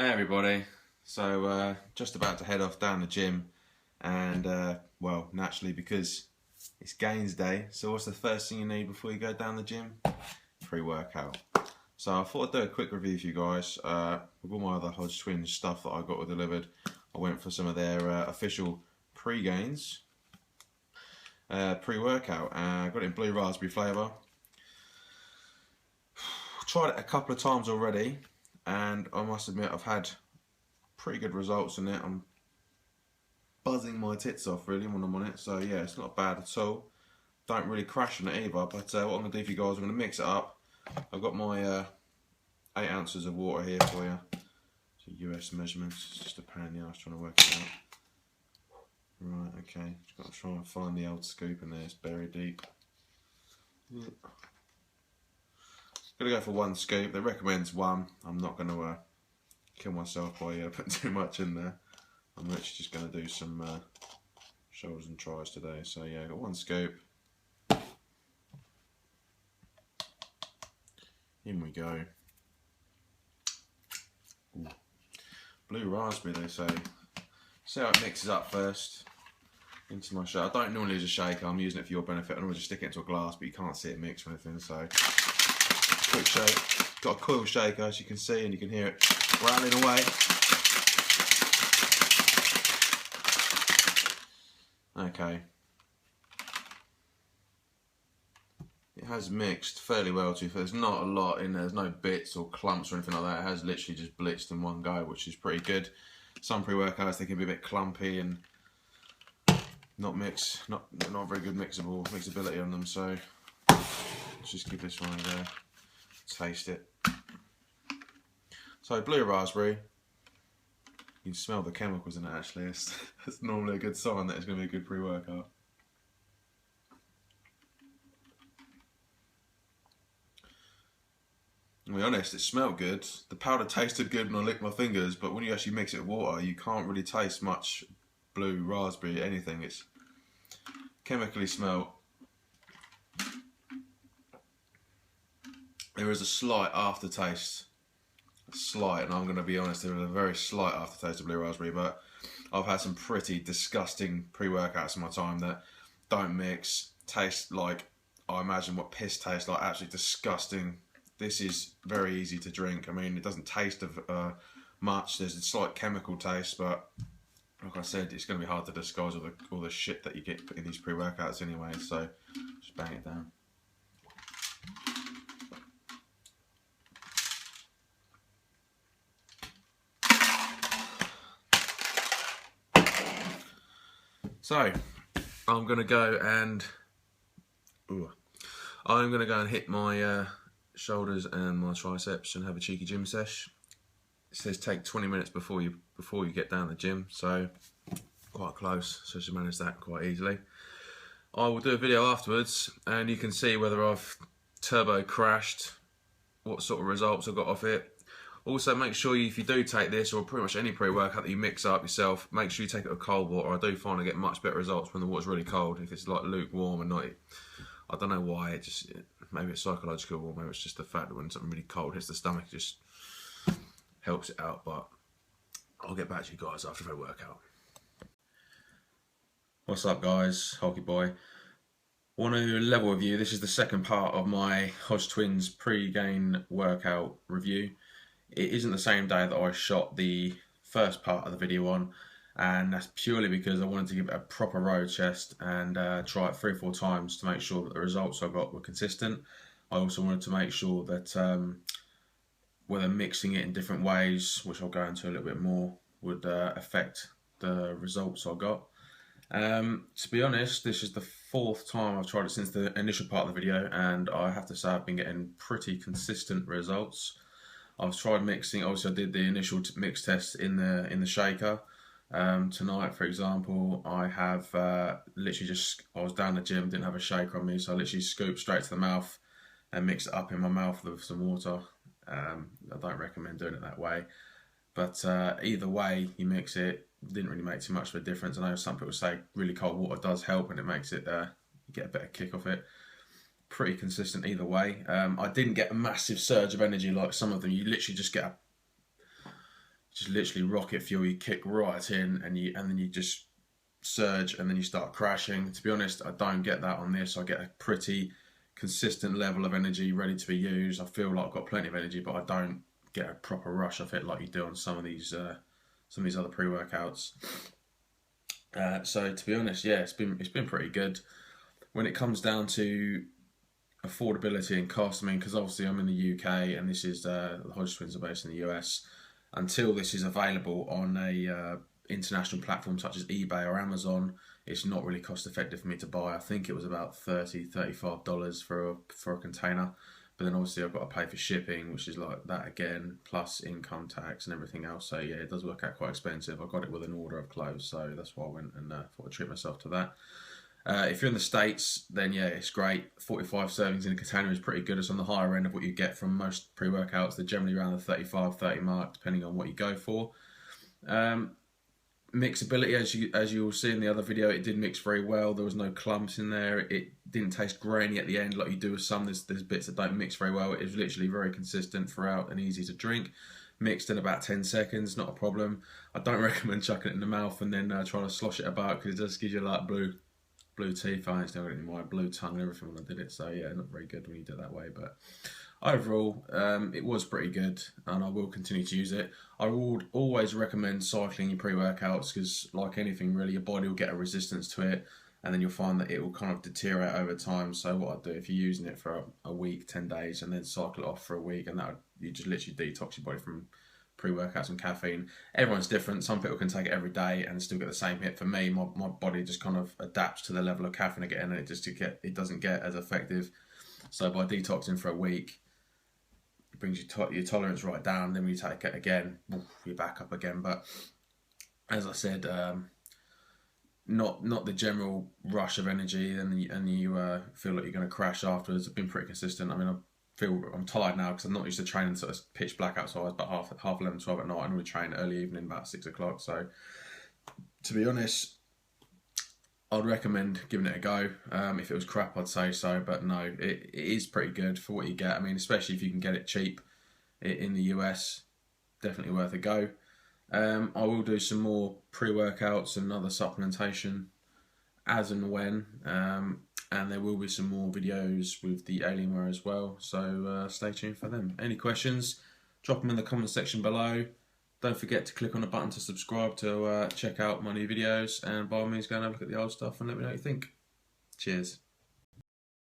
Hey everybody, so just about to head off down the gym and well, naturally because it's gains day, so what's the first thing you need before you go down the gym? Pre-workout. So I thought I'd do a quick review for you guys. With all my other Hodgetwins stuff that I got delivered, I went for some of their official Pre Gains pre-workout. I got it in blue raspberry flavour. Tried it a couple of times already, and I must admit I've had pretty good results in it. I'm buzzing my tits off really when I'm on it, so yeah, it's not bad at all. Don't really crash on it either, but what I'm going to do for you guys, I'm going to mix it up. I've got my 8 ounces of water here for you. So US measurements, it's just a pain in the arse trying to work it out. Right, okay, just got to try and find the old scoop in there, it's buried deep. Yeah. Gonna go for 1 scoop. They recommend 1. I'm not going to kill myself by putting too much in there. I'm literally just going to do some shoulders and tries today. So yeah, I got 1 scoop. In we go. Ooh. Blue raspberry, they say. See how it mixes up first. Into my shaker. I don't normally use a shaker. I'm using it for your benefit. I normally just stick it into a glass, but you can't see it mix or anything. So quick shake. Got a coil shaker, as you can see, and you can hear it rattling away. Okay. It has mixed fairly well too. There's not a lot in there. There's no bits or clumps or anything like that. It has literally just blitzed in one go, which is pretty good. Some pre-workouts, they can be a bit clumpy and not very good mixability on them. So let's just give this one a go. Taste it. So blue raspberry, you can smell the chemicals in it actually. It's normally a good sign that it's going to be a good pre-workout. To be honest, it smelled good. The powder tasted good when I licked my fingers, but when you actually mix it with water, you can't really taste much blue raspberry, anything. It's chemically smelled. There is a slight aftertaste. Slight, and I'm going to be honest, there is a very slight aftertaste of blue raspberry, but I've had some pretty disgusting pre-workouts in my time that don't mix, taste like, I imagine what piss tastes like, absolutely disgusting. This is very easy to drink. I mean, it doesn't taste of much. There's a slight chemical taste, but like I said, it's going to be hard to disguise all the shit that you get in these pre-workouts anyway, so just bang it down. So, I'm going to go and hit my shoulders and my triceps and have a cheeky gym sesh. It says take 20 minutes before you get down the gym, so quite close, so I should manage that quite easily. I will do a video afterwards and you can see whether I've turbo crashed, what sort of results I got off it. Also, make sure if you do take this, or pretty much any pre-workout that you mix up yourself, make sure you take it with cold water. I do find I get much better results when the water's really cold. If it's like lukewarm and not, I don't know why, maybe it's psychological, or maybe it's just the fact that when something really cold hits the stomach, it just helps it out. But I'll get back to you guys after the workout. What's up guys, HulkyBoy. Want to level with you, this is the second part of my Hodgetwins pre-gain workout review. It isn't the same day that I shot the first part of the video on, and that's purely because I wanted to give it a proper road test and try it 3 or 4 times to make sure that the results I got were consistent. I also wanted to make sure that whether mixing it in different ways, which I'll go into a little bit more, would affect the results I got. To be honest, this is the 4th time I've tried it since the initial part of the video, and I have to say I've been getting pretty consistent results. I've tried mixing. Obviously, I did the initial mix test in the shaker. Tonight, for example, I have literally I was down the gym, didn't have a shaker on me, so I literally scooped straight to the mouth and mixed it up in my mouth with some water. I don't recommend doing it that way, but either way you mix it, didn't really make too much of a difference. I know some people say really cold water does help and it makes it, you get a better kick off it. Pretty consistent either way. I didn't get a massive surge of energy like some of them. You literally just get just literally rocket fuel. You kick right in, and then you just surge, and then you start crashing. To be honest, I don't get that on this. I get a pretty consistent level of energy ready to be used. I feel like I've got plenty of energy, but I don't get a proper rush of it like you do on some of these other pre-workouts. So to be honest, yeah, it's been pretty good. When it comes down to affordability and cost, I mean, because obviously I'm in the UK and this is the Hodgetwins are based in the US. Until this is available on a international platform such as eBay or Amazon, it's not really cost effective for me to buy. I think it was about $35 for a container, but then obviously I've got to pay for shipping, which is like that again, plus income tax and everything else. So yeah, it does work out quite expensive. I got it with an order of clothes, so that's why I went and thought I'd treat myself to that. If you're in the States, then yeah, it's great. 45 servings in a container is pretty good. It's on the higher end of what you get from most pre-workouts. They're generally around the 35, 30 mark, depending on what you go for. Mixability, as you will see in the other video, it did mix very well. There was no clumps in there. It didn't taste grainy at the end like you do with some. There's bits that don't mix very well. It was literally very consistent throughout and easy to drink. Mixed in about 10 seconds, not a problem. I don't recommend chucking it in the mouth and then trying to slosh it about, because it just gives you like blue teeth. I still got it in my blue tongue and everything when I did it. So yeah, not very good when you do it that way. But overall, it was pretty good, and I will continue to use it. I would always recommend cycling your pre-workouts, because like anything really, your body will get a resistance to it, and then you'll find that it will kind of deteriorate over time. So what I'd do, if you're using it for a week, 10 days, and then cycle it off for a week, and you just literally detox your body from pre-workouts and caffeine. Everyone's different. Some people can take it every day and still get the same hit. For me, my body just kind of adapts to the level of caffeine I get in, and it doesn't get as effective. So by detoxing for a week, it brings your tolerance right down. Then when you take it again, you're back up again. But as I said, not the general rush of energy, and you feel like you're going to crash afterwards. I've been pretty consistent. I mean, I'm tired now because I'm not used to training sort of pitch black outside, but half 11, 12 at night. I normally train early evening, about 6 o'clock. So to be honest, I'd recommend giving it a go. If it was crap, I'd say so, but no, it is pretty good for what you get. I mean, especially if you can get it cheap in the US, definitely worth a go. I will do some more pre-workouts and other supplementation as and when, and there will be some more videos with the Alienware as well, so stay tuned for them. Any questions, drop them in the comment section below. Don't forget to click on the button to subscribe to check out my new videos, and by all means go and have a look at the old stuff and let me know what you think. Cheers.